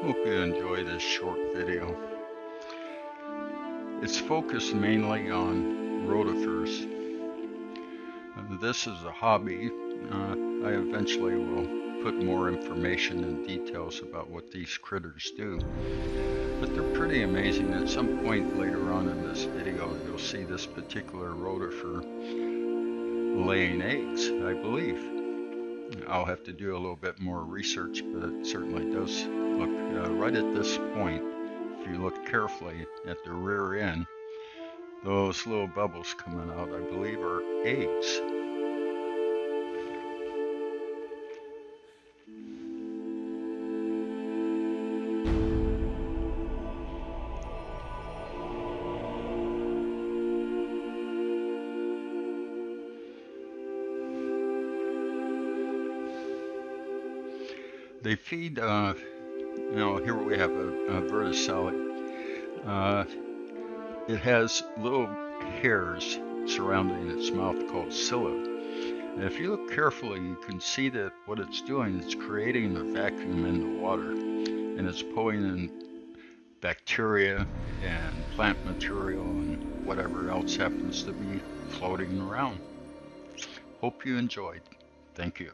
Hope you enjoy this short video. It's focused mainly on rotifers. This is a hobby. I eventually will put more information and details about what these critters do. But they're pretty amazing. At some point later on in this video, you'll see this particular rotifer laying eggs, I believe. I'll have to do a little bit more research, but it certainly does look right at this point. If you look carefully at the rear end, those little bubbles coming out, I believe, are eggs. They feed, here we have a verticillium. It has little hairs surrounding its mouth called cilia. And if you look carefully, you can see that what it's doing is creating a vacuum in the water, and it's pulling in bacteria and plant material and whatever else happens to be floating around. Hope you enjoyed. Thank you.